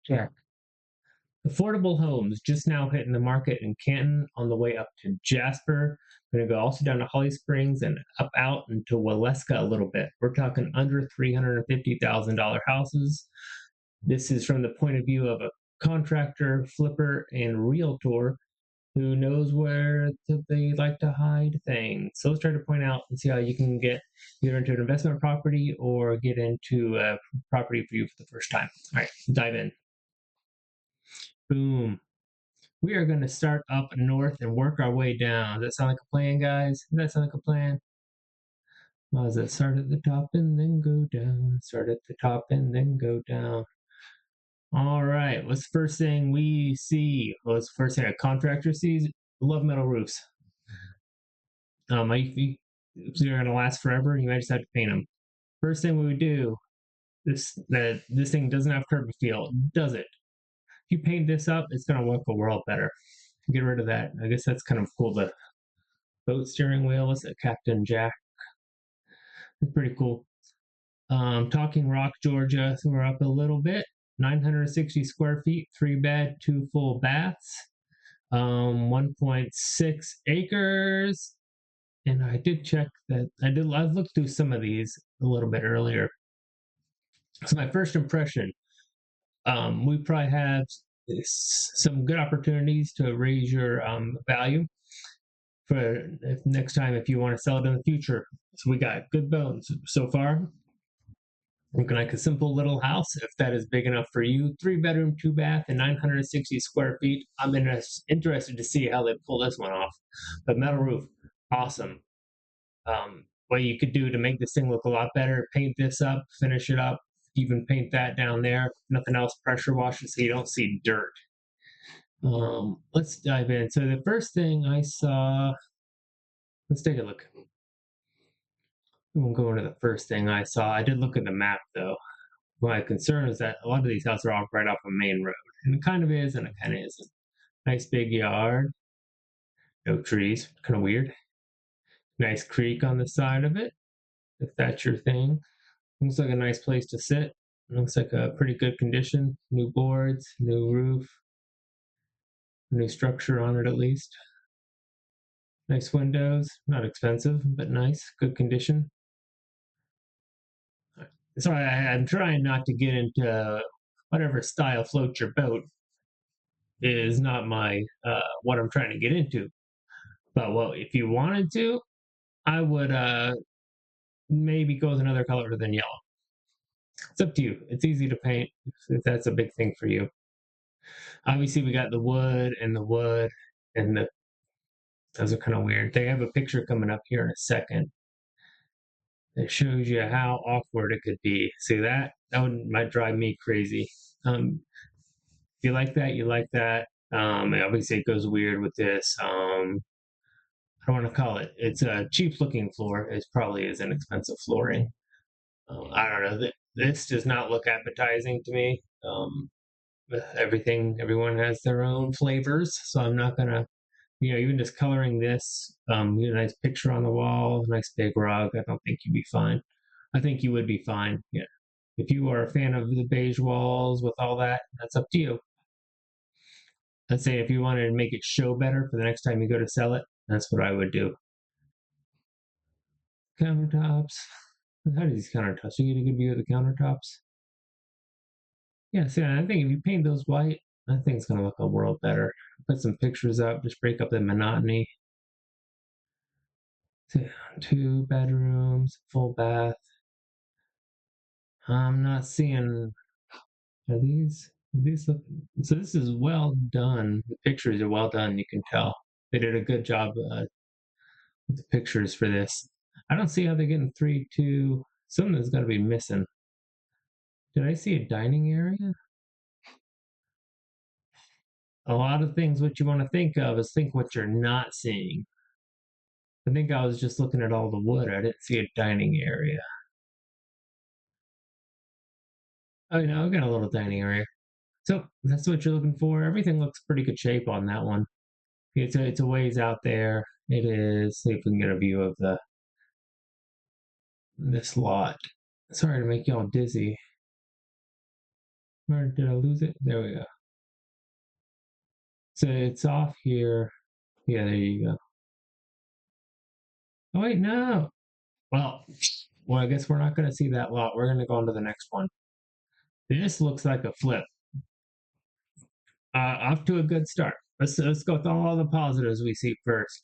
Check. Affordable homes just now hitting the market in Canton on the way up to Jasper. We're going to go also down to Holly Springs and up out into Waleska a little bit. We're talking under $350,000 houses. This is from the point of view of a contractor, flipper, and realtor who knows where they like to hide things. So let's try to point out and see how you can get either into an investment property or get into a property for you for the first time. All right, dive in. Boom. We are going to start up north and work our way down. Does that sound like a plan, guys? Does that sound like a plan? Well, does it start at the top and then go down? Start at the top and then go down. All right. What's the first thing we see? What's the first thing a contractor sees? Love metal roofs. If they're going to last forever, you might just have to paint them. First thing we would do, this thing doesn't have curb appeal, does it? If you paint this up, it's going to look a world better. Get rid of that. I guess that's kind of cool. The boat steering wheel is a Captain Jack. It's pretty cool. Talking Rock, Georgia. So we're up a little bit. 960 square feet, 3 bed, 2 full baths, 1.6 acres. And I did check that. I've looked through some of these a little bit earlier. So my first impression, we probably have some good opportunities to raise your value for next time if you want to sell it in the future. So we got good bones so far. Looking like a simple little house, if that is big enough for you. 3 bedroom, 2 bath, and 960 square feet. I'm interested to see how they pull this one off. But metal roof, awesome. What you could do to make this thing look a lot better, paint this up, finish it up, even paint that down there. Nothing else, pressure wash it so you don't see dirt. Let's dive in. So the first thing I saw, let's take a look. We won't go into the first thing I saw. I did look at the map though. My concern is that a lot of these houses are off right off a main road, and it kind of is, and it kind of isn't. Nice big yard, no trees, kind of weird. Nice creek on the side of it, if that's your thing. Looks like a nice place to sit. Looks like a pretty good condition. New boards, new roof, new structure on it at least. Nice windows, not expensive, but nice, good condition. So I'm trying not to get into whatever style floats your boat is not my what I'm trying to get into. But well, if you wanted to, I would maybe go with another color than yellow. It's up to you. It's easy to paint if that's a big thing for you. Obviously, we got the wood and the wood, and those are kind of weird. They have a picture coming up here in a second that shows you how awkward it could be. See that? Might drive me crazy. If you like that, you like that. Obviously, it goes weird with this. I don't want to call it. It's a cheap looking floor. It probably is inexpensive flooring. I don't know. This does not look appetizing to me. Everyone has their own flavors, so I'm not gonna, even just coloring this, a nice picture on the wall, nice big rug. I don't think you'd be fine. I think you would be fine. Yeah. If you are a fan of the beige walls with all that, that's up to you. Let's say if you wanted to make it show better for the next time you go to sell it, that's what I would do. Countertops. How do these countertops? You get a good view of the countertops. Yeah, see, I think if you paint those white, I think it's gonna look a world better. Put some pictures up, just break up the monotony. 2 bedrooms, full bath. I'm not seeing. Are these look? So this is well done. The pictures are well done. You can tell they did a good job with the pictures for this. I don't see how they're getting 3-2. Something's got to be missing. Did I see a dining area? A lot of things. What you want to think of is think what you're not seeing. I think I was just looking at all the wood. I didn't see a dining area. Oh, I've got a little dining area. So that's what you're looking for. Everything looks pretty good shape on that one. It's a ways out there. It is. See if we can get a view of this lot. Sorry to make y'all dizzy. Where did I lose it? There we go. So it's off here. Yeah, there you go. Oh wait, no. Well, well, I guess we're not going to see that lot. We're going to go on to the next one. This looks like a flip. Off to a good start. Let's go with all the positives we see first.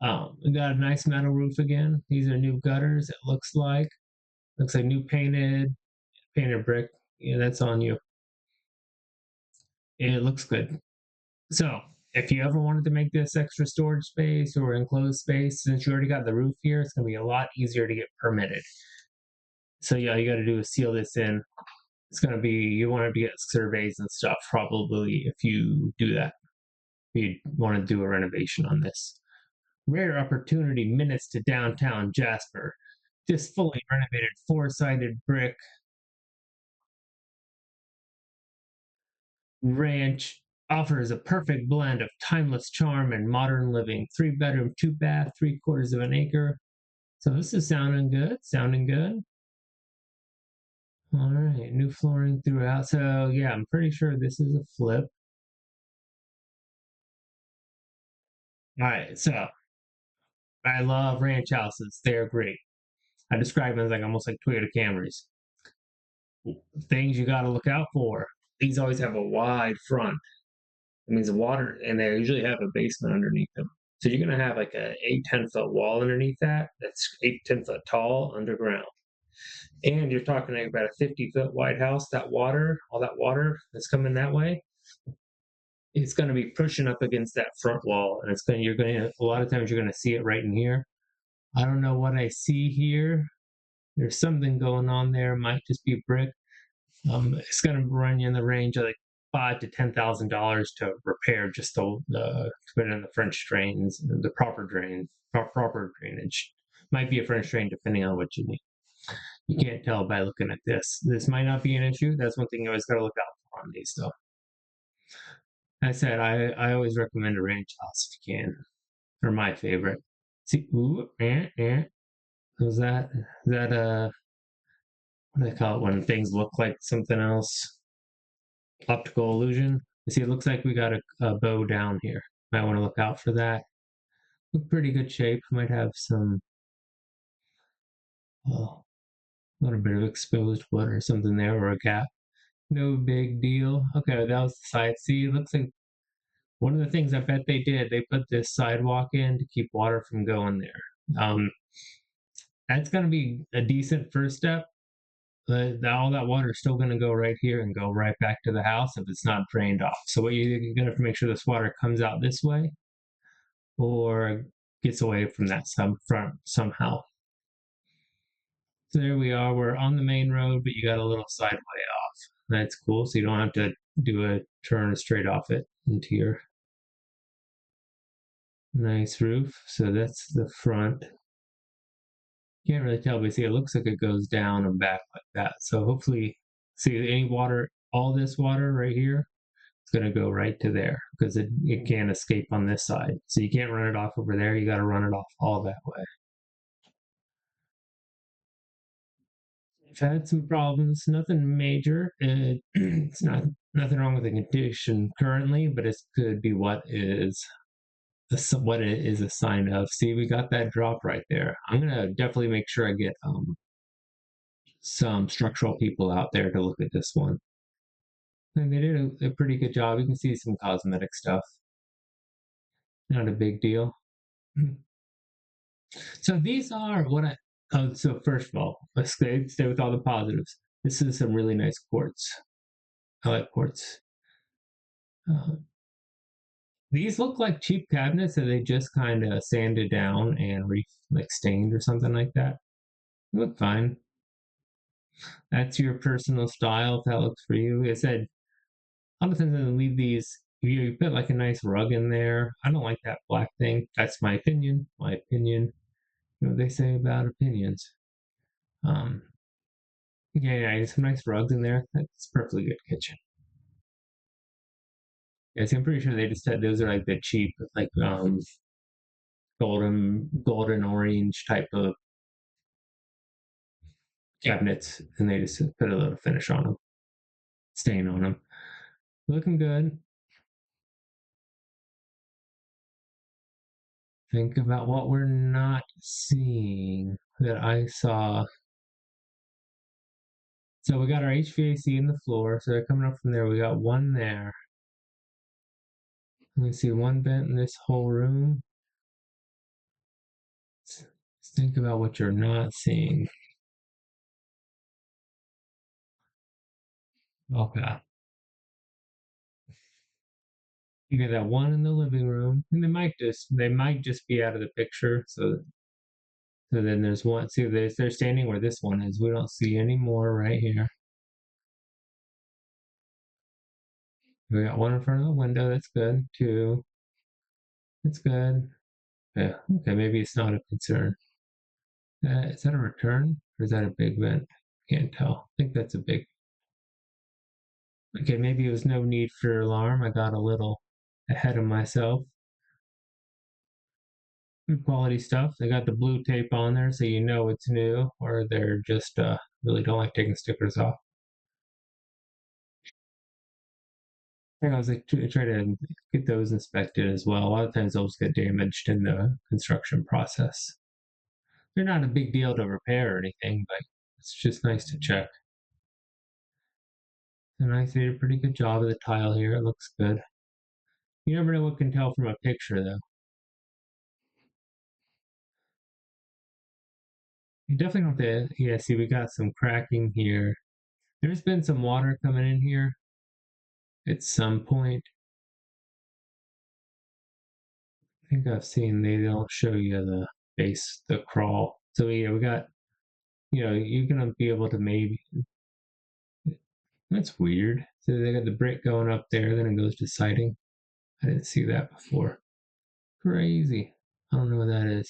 We got a nice metal roof again. These are new gutters. It looks like new painted brick. Yeah, that's on you. It looks good. So if you ever wanted to make this extra storage space or enclosed space, since you already got the roof here, it's going to be a lot easier to get permitted. So yeah, all you got to do is seal this in. It's going to be, you want to get surveys and stuff probably if you do that. If you want to do a renovation on this. Rare opportunity minutes to downtown Jasper. This fully renovated four-sided brick ranch offers a perfect blend of timeless charm and modern living. 3 bedroom, 2 bath, 3/4 of an acre. So this is sounding good. Sounding good. All right, new flooring throughout. So yeah, I'm pretty sure this is a flip. All right, so I love ranch houses. They're great. I describe them as like almost like Toyota Camrys. Things you got to look out for. These always have a wide front. It means the water, and they usually have a basement underneath them. So you're going to have like a 8-10 foot wall underneath that. That's 8-10 foot tall underground. And you're talking about a 50-foot wide house. That water, all that water that's coming that way, it's going to be pushing up against that front wall, and you're going to a lot of times you're going to see it right in here. I don't know what I see here. There's something going on there. It might just be brick. It's going to run you in the range of like $5,000 to repair just the put in the French drains, the proper drain, proper drainage. Might be a French drain depending on what you need. You can't tell by looking at this. This might not be an issue. That's one thing you always got to look out for on these, though. I said I always recommend a ranch house if you can. They're my favorite. See, ooh, Was that what do they call it when things look like something else? Optical illusion. You see, it looks like we got a bow down here. Might want to look out for that. Look pretty good shape. Might have some a little bit of exposed wood or something there or a gap. No big deal. Okay, that was the side. See, it looks like one of the things I bet they did, they put this sidewalk in to keep water from going there. That's going to be a decent first step. All that water is still going to go right here and go right back to the house if it's not drained off. So what you're going to have to make sure this water comes out this way or gets away from that front somehow. So there we are. We're on the main road, but you got a little sideway off. That's cool. So you don't have to do a turn straight off it into your nice roof. So that's the front. Can't really tell, but see, it looks like it goes down and back like that. So hopefully, see any water, all this water right here, it's going to go right to there because it can't escape on this side. So you can't run it off over there. You got to run it off all that way. I've had some problems, nothing major. It's not nothing wrong with the condition currently, but it could be what it is a sign of. See, we got that drop right there. I'm gonna definitely make sure I get some structural people out there to look at this one. And they did a pretty good job. You can see some cosmetic stuff. Not a big deal. So these are what I. Oh, so first of all, let's stay with all the positives. This is some really nice quartz. I like quartz. Uh, these look like cheap cabinets that they just kind of sanded down and like stained or something like that. They look fine. That's your personal style. If that looks for you, I said a lot of times I leave these. You put like a nice rug in there. I don't like that black thing. That's my opinion. My opinion. You know what they say about opinions. Um, yeah, some nice rugs in there. That's perfectly good kitchen. Yeah, see, I'm pretty sure they just said those are like the cheap, like golden orange type of cabinets, and they just put a little finish on them. stain on them. Looking good. Think about what we're not seeing that I saw. So we got our HVAC in the floor. So they're coming up from there. We got one there. Let me see, one vent in this whole room. Let's think about what you're not seeing. Okay. You got that one in the living room, and they might just be out of the picture. So then there's one. See, they're standing where this one is. We don't see any more right here. We got one in front of the window. That's good. Two. That's good. Yeah. Okay. Maybe it's not a concern. Is that a return or is that a big vent? Can't tell. I think that's a big. Okay. Maybe it was no need for alarm. I got a little ahead of myself. Good quality stuff. They got the blue tape on there so you know it's new, or they're just really don't like taking stickers off. I think I was like try to get those inspected as well. A lot of times those get damaged in the construction process. They're not a big deal to repair or anything, but it's just nice to check. And I did a pretty good job of the tile here. It looks good. You never know what can tell from a picture though. You definitely don't have to, yeah, see we got some cracking here. There's been some water coming in here at some point. I think I've seen they don't show you the base, the crawl. So yeah, we got, you're gonna be able to maybe. That's weird. So they got the brick going up there, then it goes to siding. I didn't see that before. Crazy. I don't know what that is.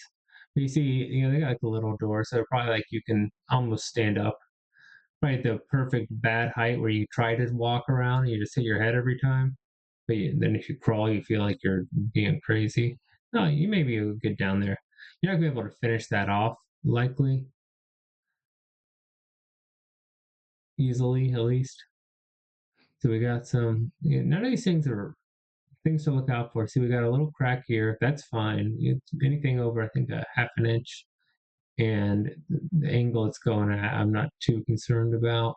But you see, they got like a little door, so probably like you can almost stand up. Right, the perfect bad height where you try to walk around and you just hit your head every time. But then if you crawl, you feel like you're being crazy. No, you may be able to get down there. You're not gonna be able to finish that off likely easily, at least. So we got some. None of these things are things to look out for. See, we got a little crack here. That's fine. Anything over, I think, a half an inch, and the angle it's going at, I'm not too concerned about.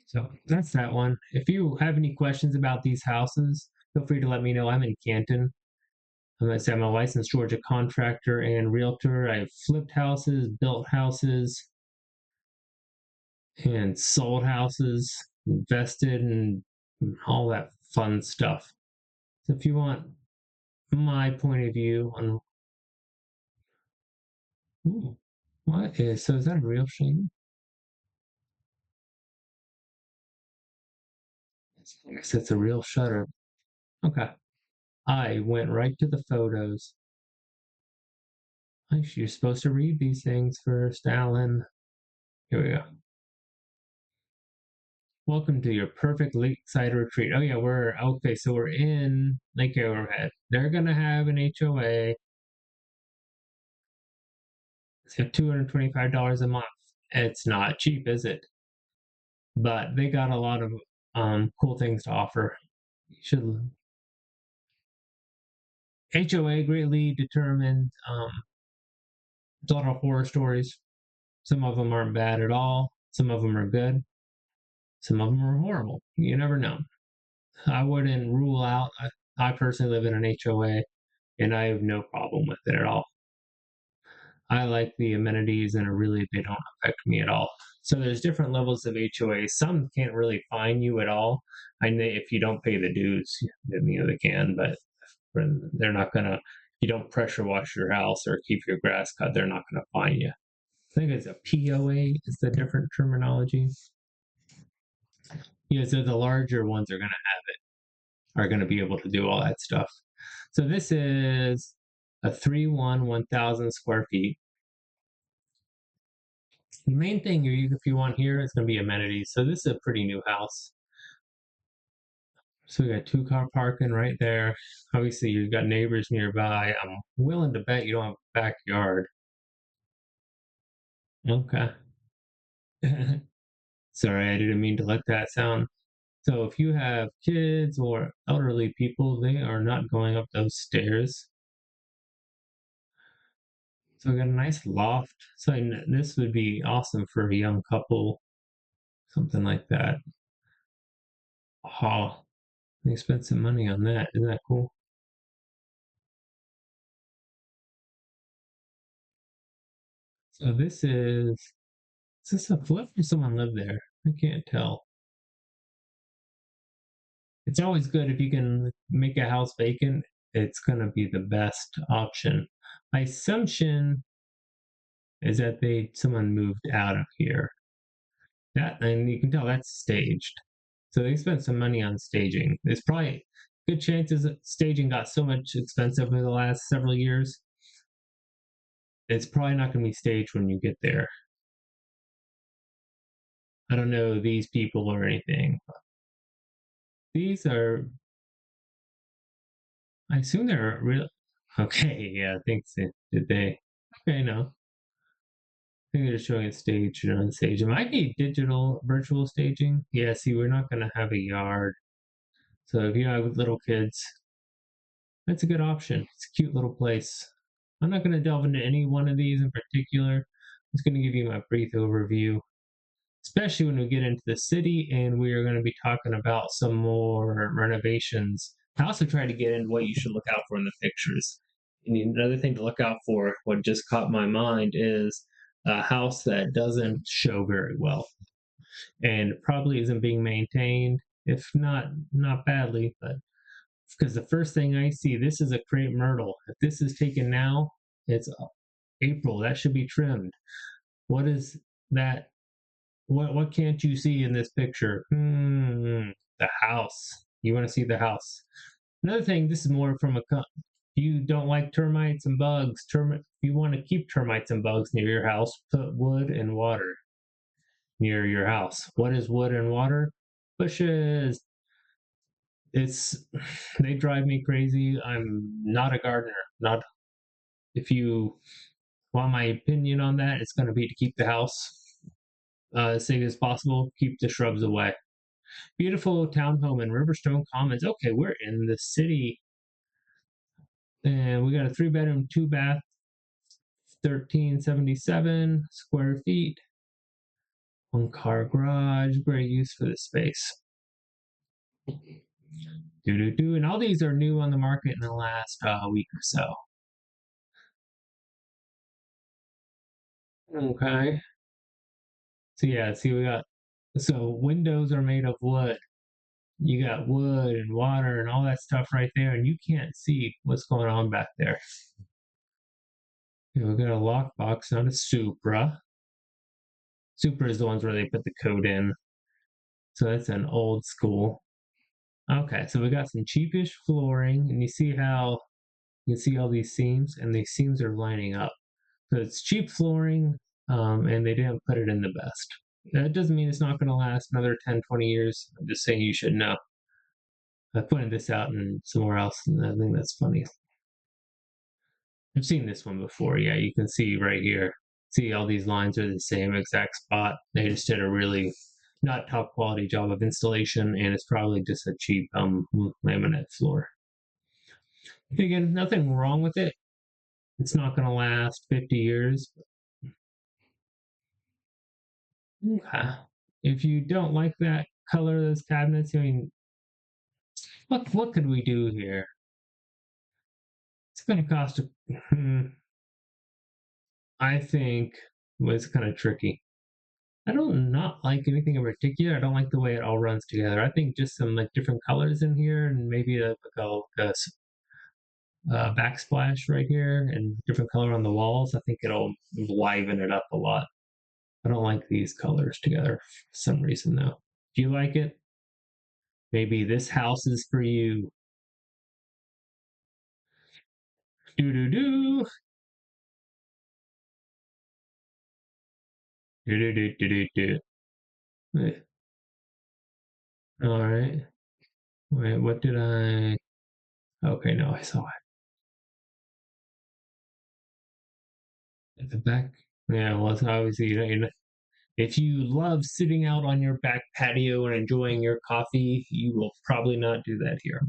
So that's that one. If you have any questions about these houses, feel free to let me know. I'm in Canton. I'm a licensed Georgia contractor and realtor. I have flipped houses, built houses, and sold houses, invested, and all that fun stuff. So if you want my point of view on ooh, is that a real shame? I guess it's a real shutter. Okay. I went right to the photos. You're supposed to read these things first, Alan. Here we go. Welcome to your perfect lakeside retreat. Oh yeah, we're okay. So we're in Lake Arrowhead. They're gonna have an HOA. It's $225 a month. It's not cheap, is it? But they got a lot of cool things to offer. You should HOA greatly determined. It's a lot of horror stories. Some of them aren't bad at all. Some of them are good. Some of them are horrible. You never know. I wouldn't rule out. I personally live in an HOA, and I have no problem with it at all. I like the amenities, and they don't affect me at all. So there's different levels of HOA. Some can't really fine you at all. I know if you don't pay the dues, then they can, but they're not gonna. If you don't pressure wash your house or keep your grass cut, they're not gonna fine you. I think it's a POA is the different terminology. Yeah, so the larger ones are gonna be able to do all that stuff. So this is a 1,000 square feet. The main thing if you want here is going to be amenities. So this is a pretty new house. So we got 2-car parking right there. Obviously, you've got neighbors nearby. I'm willing to bet you don't have a backyard. Okay. Sorry, I didn't mean to let that sound. So if you have kids or elderly people, they are not going up those stairs. So we got a nice loft. So this would be awesome for a young couple, something like that. Oh, they spent some money on that. Isn't that cool? So is this a flip or someone lived there? I can't tell. It's always good if you can make a house vacant. It's gonna be the best option. My assumption is that they someone moved out of here. That and you can tell that's staged. So they spent some money on staging. There's probably good chances that staging got so much expensive over the last several years. It's probably not going to be staged when you get there. I don't know these people or anything. These are, I assume they're real. Okay, yeah, I think so. Did they? Okay, no. I think they're just showing it staged and unstaged. It might be digital, virtual staging. Yeah, see, we're not going to have a yard. So if you have little kids, that's a good option. It's a cute little place. I'm not going to delve into any one of these in particular. I'm just going to give you my brief overview, especially when we get into the city and we are going to be talking about some more renovations. I also try to get into what you should look out for in the pictures. And another thing to look out for, what just caught my mind, is a house that doesn't show very well and probably isn't being maintained, if not badly, but because the first thing I see, this is a crepe myrtle. If this is taken now, it's April. That should be trimmed. What is that? What can't you see in this picture? The house. You want to see the house. Another thing, this is more from a you don't like termites and bugs. You want to keep termites and bugs near your house, put wood and water near your house. What is wood and water? Bushes. It's they drive me crazy. I'm not a gardener. Not if you want my opinion on that, it's going to be to keep the house as safe as possible. Keep the shrubs away. Beautiful townhome in Riverstone Commons. Okay, we're in the city, and we got a 3 bedroom, 2 bath, 1377 square feet, 1 car garage. Great use for the space. Do do do, and all these are new on the market in the last week or so. Okay. So yeah, see we got so windows are made of wood. You got wood and water and all that stuff right there, and you can't see what's going on back there. We got a lockbox, not a Supra. Supra is the ones where they put the code in. So that's an old school. Okay, so we got some cheapish flooring, and you see how you can see all these seams, and these seams are lining up. So it's cheap flooring, and they didn't put it in the best. That doesn't mean it's not going to last another 10, 20 years. I'm just saying you should know. I pointed this out in somewhere else, and I think that's funny. I've seen this one before. Yeah, you can see right here. See, all these lines are the same exact spot. They just did a really not top quality job of installation, and it's probably just a cheap laminate floor. Again, nothing wrong with it. It's not going to last 50 years. If you don't like that color of those cabinets, I mean, what could we do here? It's going to cost. I think well, it's kind of tricky. I don't not like anything in particular. I don't like the way it all runs together. I think just some like different colors in here, and maybe a backsplash right here, and different color on the walls. I think it'll liven it up a lot. I don't like these colors together for some reason though. Do you like it? Maybe this house is for you. Do do do do do do do do do. All right. Wait, what did I? Okay, no, I saw it at the back. Yeah, well, it's obviously you know, If you love sitting out on your back patio and enjoying your coffee, you will probably not do that here.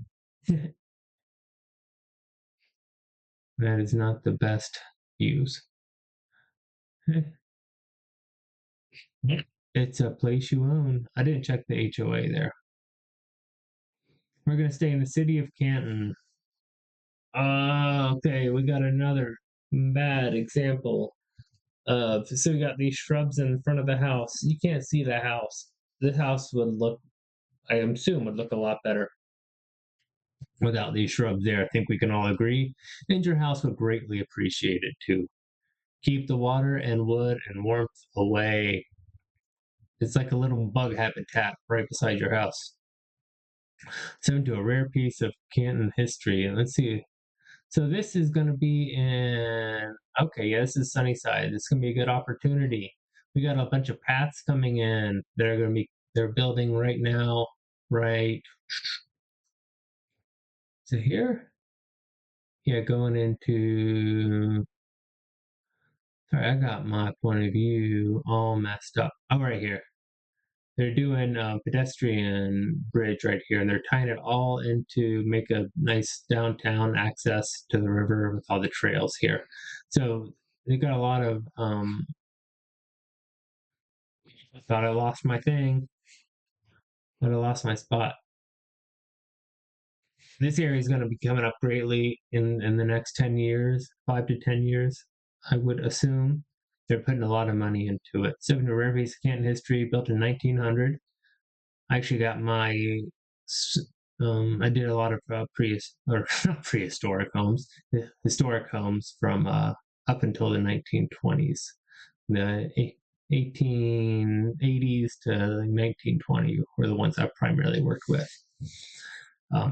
That is not the best views. It's a place you own. I didn't check the HOA there. We're going to stay in the city of Canton. Okay, we got another bad example of. So we got these shrubs in front of the house. You can't see the house. The house would look, I assume, would look a lot better without these shrubs there. I think we can all agree. And your house would greatly appreciate it too. Keep the water and wood and warmth away. It's like a little bug habitat right beside your house. So into a rare piece of Canton history. And let's see. So this is going to be in, okay, yeah, this is Sunnyside. This is going to be a good opportunity. We got a bunch of paths coming in that are going to be, they're building right now, right? So here, yeah, going into, sorry, I got my point of view all messed up. Oh, right here. They're doing a pedestrian bridge right here, and they're tying it all into make a nice downtown access to the river with all the trails here. So they got a lot of. I thought I lost my thing. Thought I lost my spot. This area is going to be coming up greatly in the next 10 years, 5 to 10 years. I would assume they're putting a lot of money into it. So, a rare piece of Canton history, built in 1900. I actually got my I did a lot of or not prehistoric homes, historic homes from up until the 1920s, the 1880s to 1920 were the ones I primarily worked with.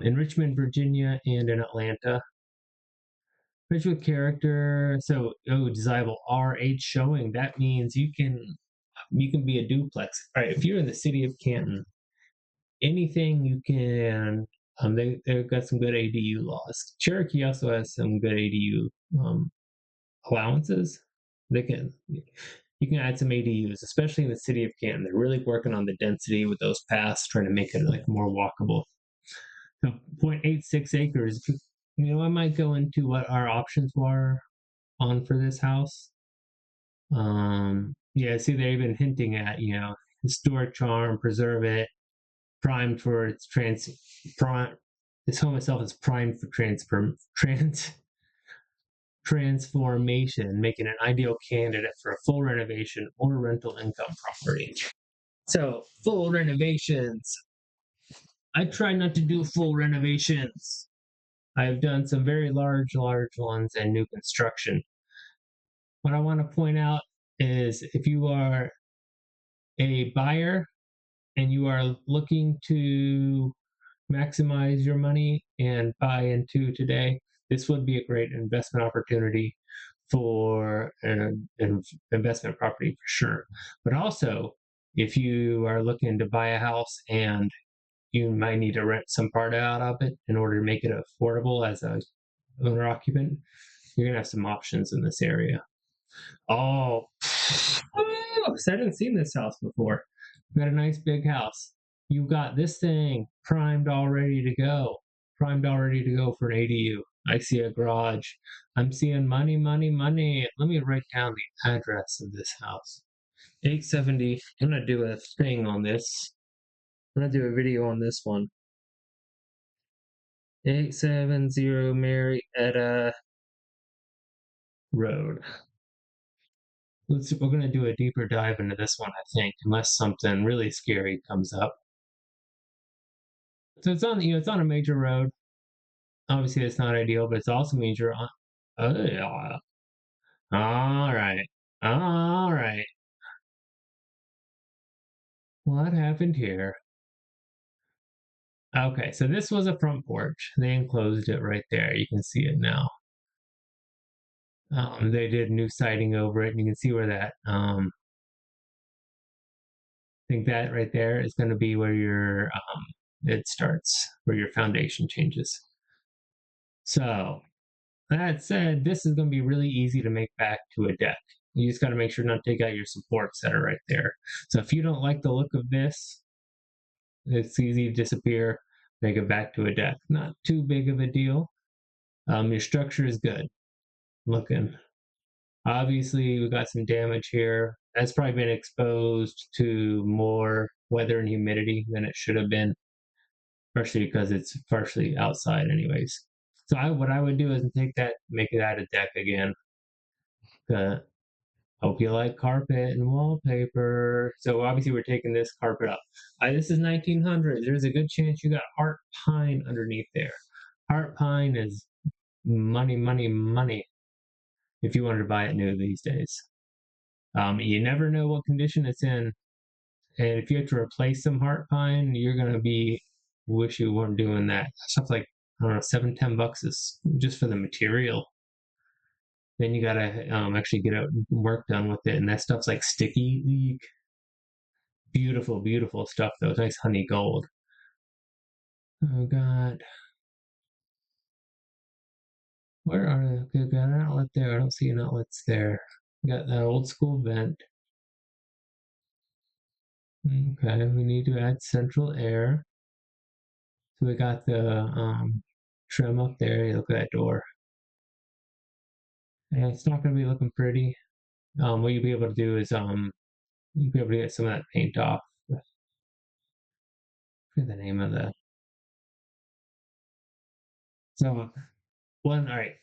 In Richmond, Virginia, and in Atlanta. Rich with character. So, desirable RH showing. That means you can be a duplex. All right, if you're in the city of Canton, anything you can. They've got some good ADU laws. Cherokee also has some good ADU allowances. They can you can add some ADUs, especially in the city of Canton. They're really working on the density with those paths, trying to make it like more walkable. So 0.86 acres. I might go into what our options were on for this house. Yeah, see, they've been hinting at historic charm, preserve it, primed for its this home itself is primed for transformation, making an ideal candidate for a full renovation or rental income property. So, full renovations. I try not to do full renovations. I've done some very large ones and new construction. What I want to point out is if you are a buyer and you are looking to maximize your money and buy into today, this would be a great investment opportunity for an investment property for sure. But also, if you are looking to buy a house and you might need to rent some part out of it in order to make it affordable as a owner occupant, you're gonna have some options in this area. Oh, oh, so I hadn't seen this house before. We got a nice big house. You got this thing primed all ready to go. Primed all ready to go for an ADU. I see a garage. I'm seeing money, money, money. Let me write down the address of this house. 870. I'm gonna do a thing on this. I'm gonna do a video on this one. 870 Marietta Road. We're going to do a deeper dive into this one, I think, unless something really scary comes up. So it's on a major road. Obviously, it's not ideal, but it's also means you're on. Oh, yeah. All right, all right. What happened here? Okay, so this was a front porch. They enclosed it right there. You can see it now. They did new siding over it, and you can see where that. I think that right there is going to be where your it starts, where your foundation changes. So that said, this is going to be really easy to make back to a deck. You just got to make sure not to take out your supports that are right there. So if you don't like the look of this, it's easy to disappear, make it back to a deck. Not too big of a deal. Your structure is good looking. Obviously, we got some damage here. That's probably been exposed to more weather and humidity than it should have been, especially because it's partially outside, anyways. So what I would do is take that, make it out of deck again. Uh, Hope you like carpet and wallpaper. So obviously we're taking this carpet up. This is 1900. There's a good chance you got heart pine underneath there. Heart pine is money, money, money if you wanted to buy it new these days. You never know what condition it's in. And if you have to replace some heart pine, you're going to be, wish you weren't doing that. Stuff like, I don't know, $7-10 is just for the material. Then you gotta actually get out work done with it, and that stuff's like sticky. Beautiful, beautiful stuff though. It's nice honey gold. Oh god, where are they? Okay, got an outlet there. I don't see an outlets there. Got that old school vent. Okay, we need to add central air. So we got the trim up there. You look at that door. And it's not gonna be looking pretty. What you'll be able to do is you'll be able to get some of that paint off. I forget the name of the. So one, all right.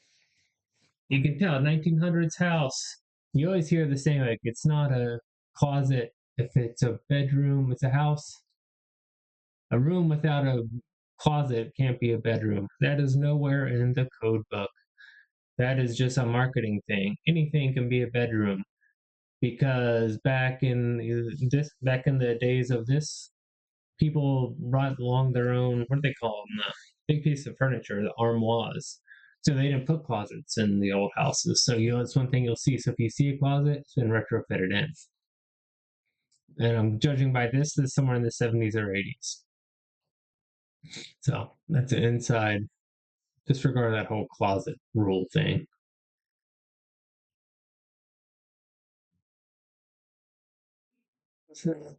You can tell 1900s house. You always hear the same, like it's not a closet. If it's a bedroom, it's a house. A room without a closet can't be a bedroom. That is nowhere in the code book. That is just a marketing thing. Anything can be a bedroom because back in the days of this, people brought along their own, what do they call them? Big piece of furniture, the armoires. So they didn't put closets in the old houses. So it's one thing you'll see. So if you see a closet, it's been retrofitted in. And I'm judging by this is somewhere in the 70s or 80s. So that's an inside. Disregard that whole closet rule thing. So,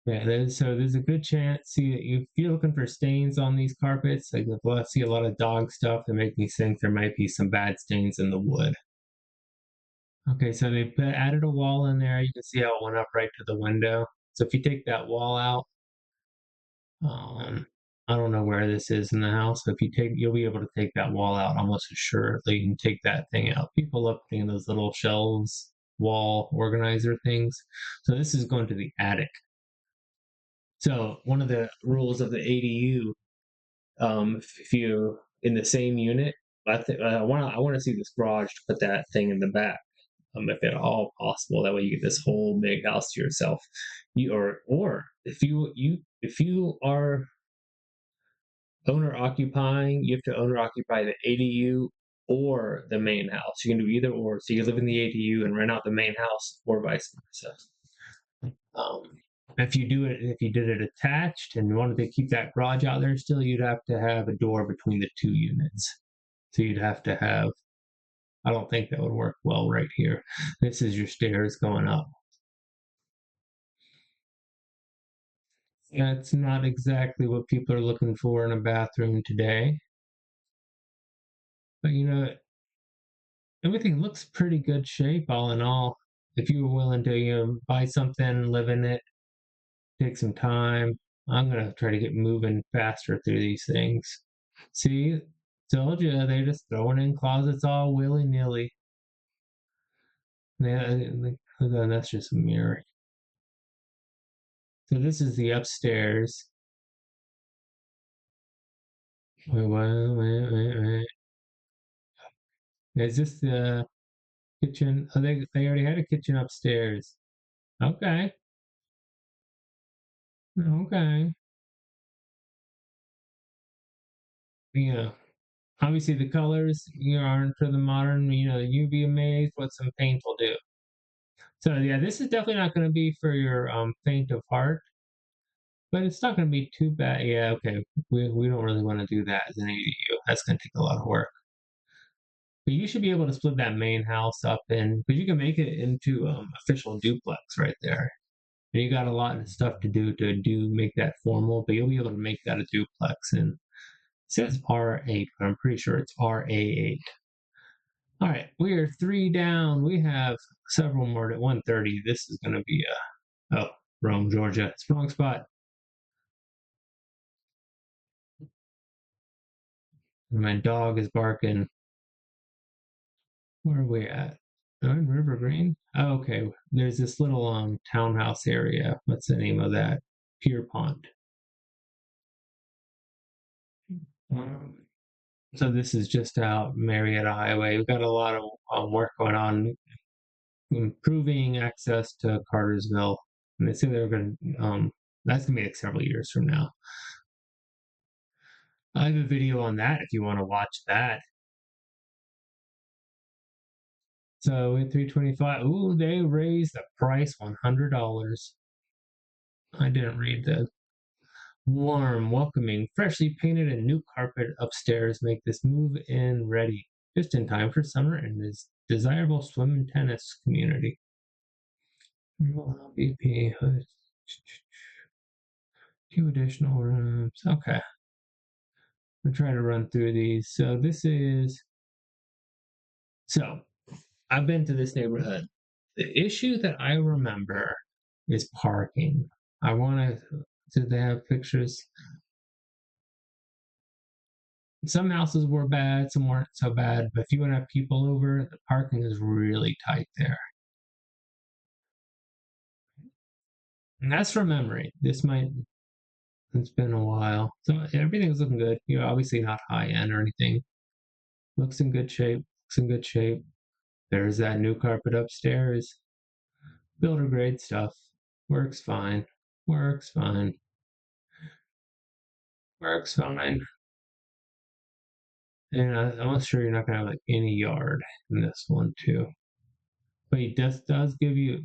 yeah, there's a good chance. See, if you're looking for stains on these carpets, like if I see a lot of dog stuff, that make me think there might be some bad stains in the wood. Okay, so they added a wall in there. You can see how it went up right to the window. So if you take that wall out, um, I don't know where this is in the house, but if you take, you'll be able to take that wall out almost assuredly and take that thing out. People love putting those little shelves, wall organizer things. So this is going to the attic. So one of the rules of the ADU, if you in the same unit, I want to see this garage to put that thing in the back, if at all possible. That way you get this whole big house to yourself. Or if you are owner occupying, you have to owner occupy the ADU or the main house. You can do either or. So you live in the ADU and rent out the main house, or vice versa. Um, if you did it attached and you wanted to keep that garage out there still, you'd have to have a door between the two units. So you'd have to have. I don't think that would work well right here. This is your stairs going up. That's not exactly what people are looking for in a bathroom today. But everything looks pretty good shape all in all. If you were willing to, buy something, live in it, take some time. I'm gonna try to get moving faster through these things. See, told you they just throwing in closets all willy nilly. Yeah, that's just a mirror. So this is the upstairs. Wait. Is this the kitchen? Oh, they already had a kitchen upstairs. Okay, okay. Yeah. Obviously, the colors aren't for the modern. You'd be amazed what some paint will do. So yeah, this is definitely not going to be for your faint of heart, but it's not going to be too bad. Yeah, okay. We don't really want to do that as an ADU. That's going to take a lot of work. But you should be able to split that main house up in, but you can make it into official duplex right there. And you got a lot of stuff to do make that formal, but you'll be able to make that a duplex. And it says R8, but I'm pretty sure it's RA8. All right, we are 3 down. We have several more at 130. This is going to be oh, Rome, Georgia. It's wrong spot. My dog is barking. Where are we at? Oh, in River Green? Oh, okay. There's this little townhouse area. What's the name of that? Pierpont. Um, so this is just out Marietta Highway. We've got a lot of work going on improving access to Cartersville. And they say they're going to, that's going to be like several years from now. I have a video on that if you want to watch that. So at 325, ooh, they raised the price $100. I didn't read the warm, welcoming, freshly painted and new carpet upstairs make this move in ready just in time for summer and this desirable swim and tennis community. BP, two additional rooms. Okay. I'm trying to run through these. So this is, so I've been to this neighborhood. The issue that I remember is parking. I want to, did they have pictures? Some houses were bad, some weren't so bad, but if you want to have people over, the parking is really tight there. And that's from memory. This might, it's been a while. So everything's looking good. You know, obviously not high end or anything. Looks in good shape. Looks in good shape. There's that new carpet upstairs. Builder grade stuff. Works fine. Works fine. Works fine. And I'm almost sure you're not gonna have like any yard in this one too. But it does give you,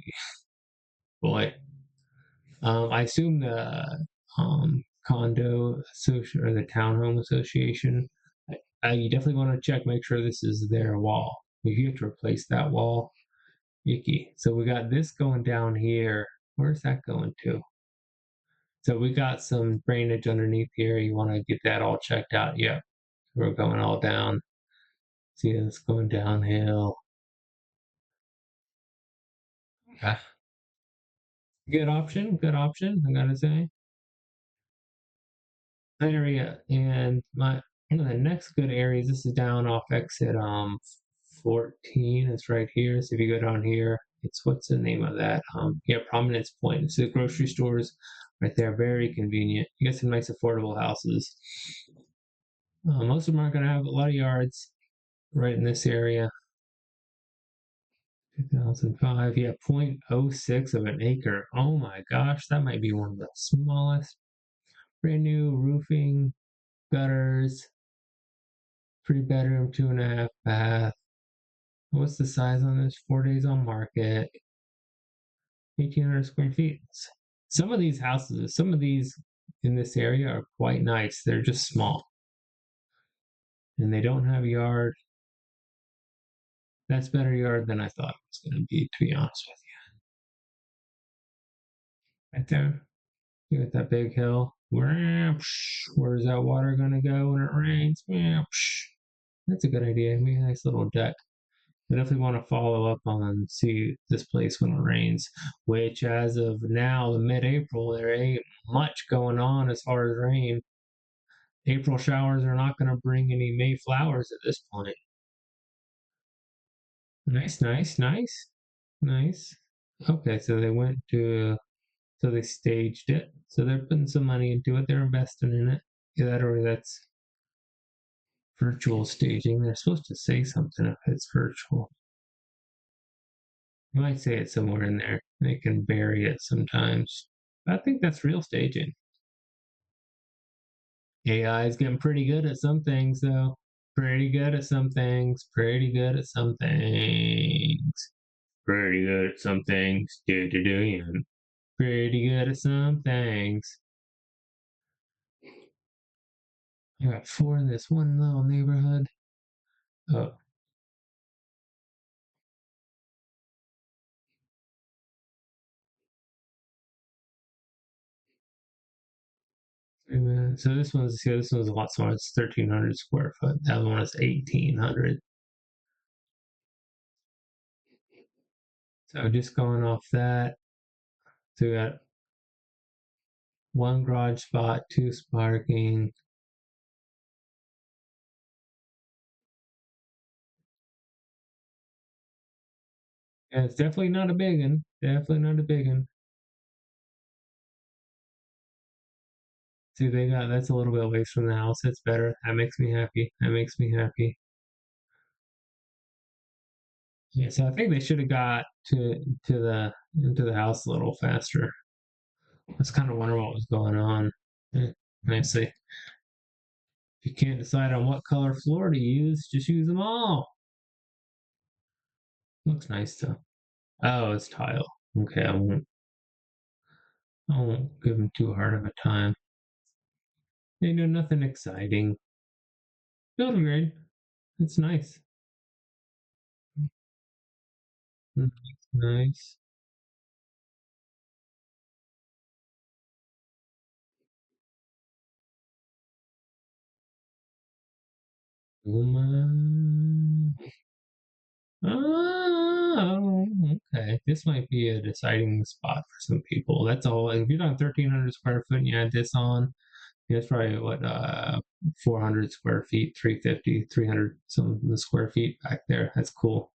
boy. I assume the condo association or the townhome association. You definitely want to check, make sure this is their wall. If you have to replace that wall, icky. So we got this going down here. Where's that going to? So we got some drainage underneath here. You want to get that all checked out. Yep, we're going all down. See, it's going downhill. Ah, good option. Good option. I gotta say. Area and my one of the next good areas. This is down off exit 14. It's right here. So if you go down here, it's what's the name of that? Yeah, Prominence Point. It's the grocery stores right there. Very convenient. You get some nice affordable houses. Most of them aren't going to have a lot of yards right in this area. 2005, yeah, 0.06 of an acre. Oh my gosh, that might be one of the smallest. Brand new roofing, gutters, 3 bedroom, 2.5 bath. What's the size on this? 4 days on market, 1,800 square feet. Some of these houses, some of these in this area are quite nice. They're just small and they don't have yard. That's better yard than I thought it was going to be, to be honest with you. Right there, you got that big hill. Where's that water going to go when it rains? That's a good idea. Maybe a nice little deck. I definitely want to follow up on see this place when it rains, which as of now, the mid-April, there ain't much going on as far as rain. April showers are not going to bring any May flowers at this point. Nice, nice, nice, nice. Okay, so they went to, so they staged it. So they're putting some money into it. They're investing in it. Yeah, that's virtual staging. They're supposed to say something if it's virtual. I might say it somewhere in there. They can bury it sometimes. I think that's real staging. AI is getting pretty good at some things, though. Pretty good at some things. Pretty good at some things. Pretty good at some things. Do. Pretty good at some things. I got 4 in this one little neighborhood. Oh, So this one's a lot smaller. It's 1,300 square foot. That one is 1,800. So just going off that, so we got one garage spot, two parking. Yeah, it's definitely not a big one. Definitely not a big one. See, they got that's a little bit away from the house. That's better. That makes me happy. That makes me happy. Yeah, so I think they should have got to the into the house a little faster. I was kind of wondering what was going on. And I say, if you can't decide on what color floor to use, just use them all. Looks nice though. Oh, it's tile. Okay, I won't give them too hard of a time. They do nothing exciting. Building grade. It's nice. Nice, nice. Uma. Oh, okay. This might be a deciding spot for some people. That's all. If you're on 1,300 square foot and you add this on, yeah, it's probably what 400 square feet, 350, 300 some of the square feet back there. That's cool.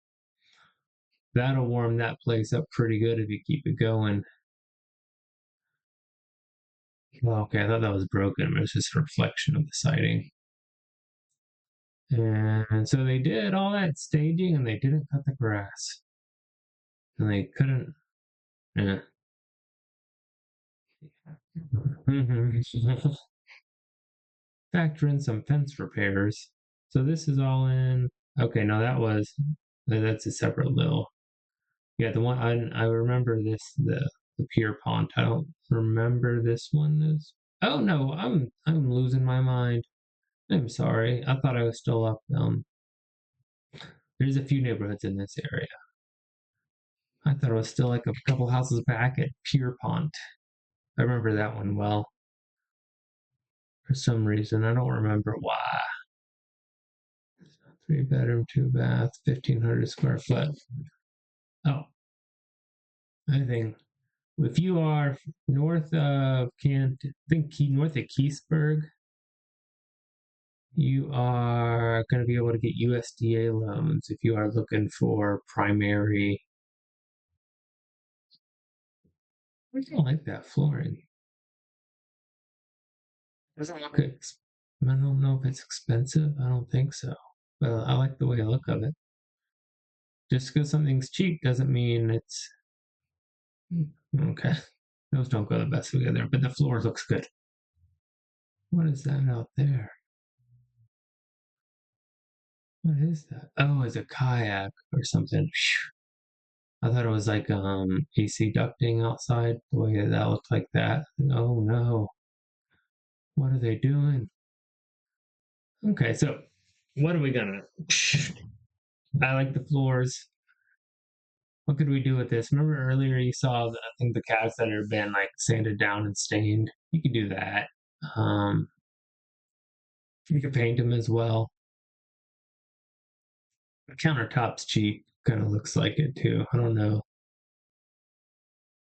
That'll warm that place up pretty good if you keep it going. Oh, okay, I thought that was broken. It was just a reflection of the siding. And so they did all that staging and they didn't cut the grass. And they couldn't. Yeah. Factor in some fence repairs. So this is all in. Okay, no, that's a separate little. Yeah, the one I remember this the pier pond. I don't remember this one is. Oh no, I'm losing my mind. I'm sorry. I thought I was still up. There's a few neighborhoods in this area. I thought it was still like a couple houses back at Pierpont. I remember that one well. For some reason, I don't remember why. 3 bedroom, 2 bath, 1,500 square foot. Oh, I think if you are north of Canton, north of Keithsburg, you are going to be able to get USDA loans if you are looking for primary. I don't like that flooring. Doesn't look. I don't know if it's expensive. I don't think so. But I like the way I look of it. Just because something's cheap doesn't mean it's okay. Those don't go the best together, but the floor looks good. What is that out there? What is that? Oh, it's a kayak or something. I thought it was like AC ducting outside. The way that looked like that. Oh no, what are they doing? Okay, so what are we gonna? I like the floors. What could we do with this? Remember earlier you saw I think the cabs that had been like sanded down and stained. You could do that. Um, you could paint them as well. The countertop's cheap. Kind of looks like it too. I don't know.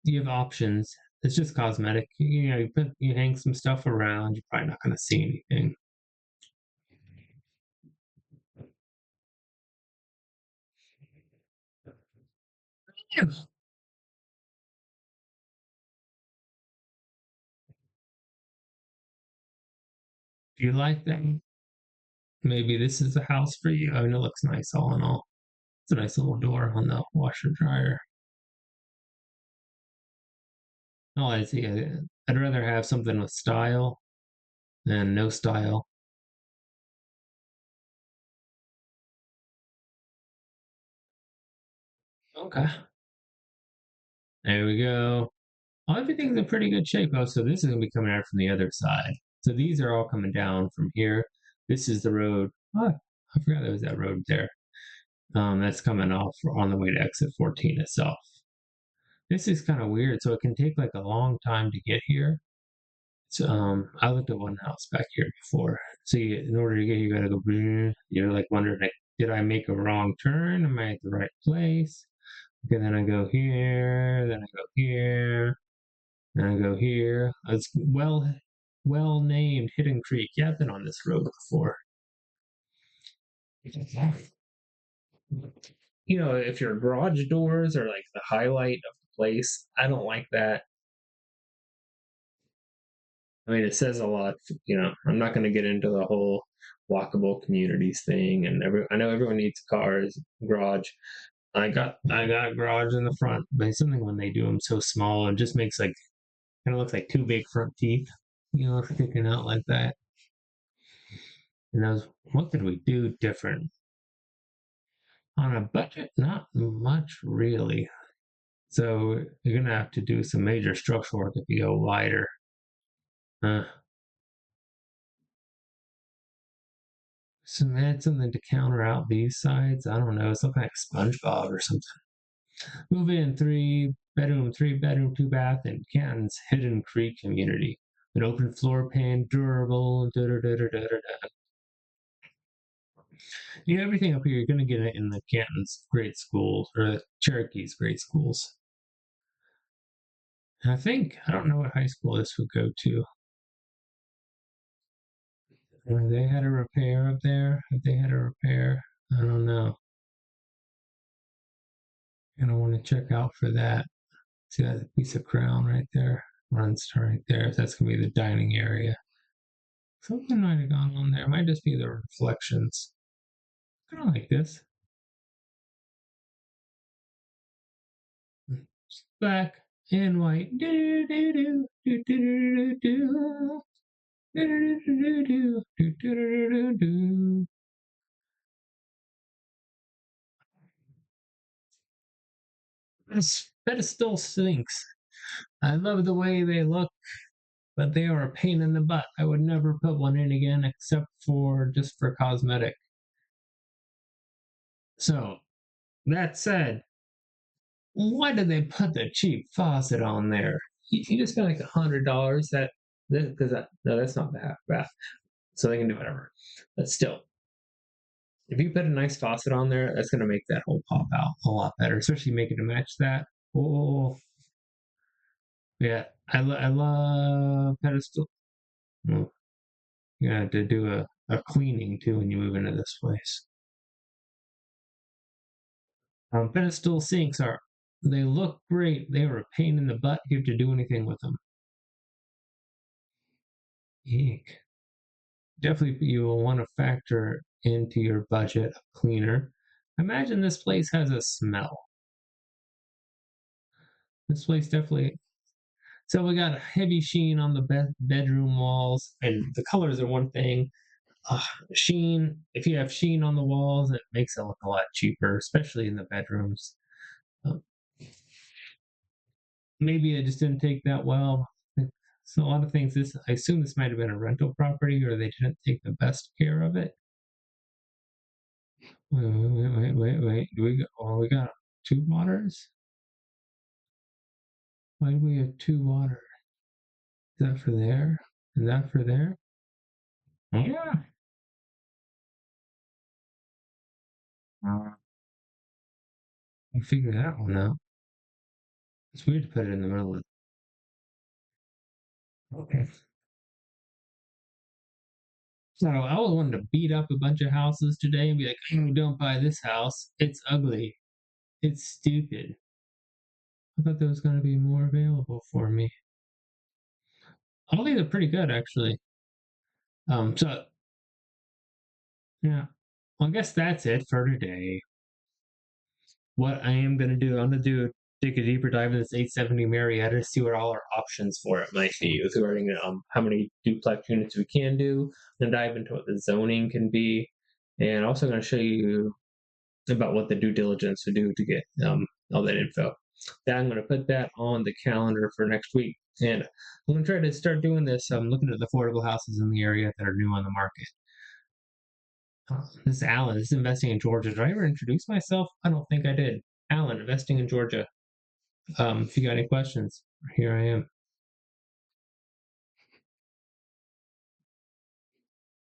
You have options. It's just cosmetic. You hang some stuff around. You're probably not going to see anything. Do you like that? Maybe this is the house for you. I mean, it looks nice all in all. It's a nice little door on the washer dryer. Oh, I see. I'd rather have something with style than no style. Okay. There we go. Oh, everything's in pretty good shape. Oh, so this is going to be coming out from the other side. So these are all coming down from here. This is the road. Oh, I forgot there was that road there. That's coming off on the way to exit 14 itself. This is kind of weird. So it can take like a long time to get here. So I looked at one house back here before. So in order to get, you gotta go. You're like wondering, like, did I make a wrong turn? Am I at the right place? Okay, then I go here. Then I go here. Then I go here. It's well named Hidden Creek. Yeah, I've been on this road before. If your garage doors are like the highlight of the place, I don't like that. I mean, it says a lot. I'm not going to get into the whole walkable communities thing, and I know everyone needs cars, garage. I got a garage in the front, but it's something when they do them so small, it just makes like kind of looks like two big front teeth, sticking out like that. And what could we do different on a budget? Not much really. So you're gonna have to do some major structural work if you go wider. Uh, add something to counter out these sides. I don't know, something like SpongeBob or something. Move in 3 bedroom, 3 bedroom, 2 bath in Canton's Hidden Creek community. An open floor plan, durable. Da, da, da, da, da, da. Everything up here you're gonna get it in the Canton's great schools or the Cherokee's great schools. And I don't know what high school this would go to. Have they had a repair up there? Have they had a repair? I don't know. And I want to check out for that. See that piece of crown right there? Runs right there. That's going to be the dining area. Something might have gone on there. It might just be the reflections. Kind of like this. Black and white. Do, do, do, do, do, do, do. Do, do, do, do, do, do, do. This pedestal sinks. I love the way they look, but they are a pain in the butt. I would never put one in again except for just for cosmetic. So, that said, why did they put the cheap faucet on there? You just spent like $100. No, that's not the half bath, so they can do whatever. But still, if you put a nice faucet on there, that's gonna make that whole pop out a lot better, especially make it to match that. Oh, yeah, I love pedestal. Oh, you have to do a cleaning too when you move into this place. Pedestal sinks they look great. They are a pain in the butt. You have to do anything with them. Eek. Definitely, you will want to factor into your budget a cleaner. Imagine this place has a smell. This place definitely. So we got a heavy sheen on the bedroom walls, and the colors are one thing. Sheen. If you have sheen on the walls, it makes it look a lot cheaper, especially in the bedrooms. Um, Maybe it just didn't take that well. So a lot of things. I assume this might have been a rental property, or they didn't take the best care of it. Wait. We got two waters. Why do we have two waters? Is that for there? And that for there? Yeah. I figure that one out. It's weird to put it in the middle of. Okay. So I was wanting to beat up a bunch of houses today and be like, oh, don't buy this house. It's ugly. It's stupid. I thought there was going to be more available for me. All these are pretty good, actually. So yeah. Well, I guess that's it for today. What I am going to do, I'm going to take a deeper dive into this 870 Marietta to see what all our options for it might be regarding how many duplex units we can do, then dive into what the zoning can be, and also going to show you about what the due diligence to do to get all that info. Then I'm going to put that on the calendar for next week, and I'm going to try to start doing this. Looking at the affordable houses in the area that are new on the market. This is Alan. This is Investing in Georgia. Did I ever introduce myself? I don't think I did. Alan, Investing in Georgia. If you got any questions, here I am.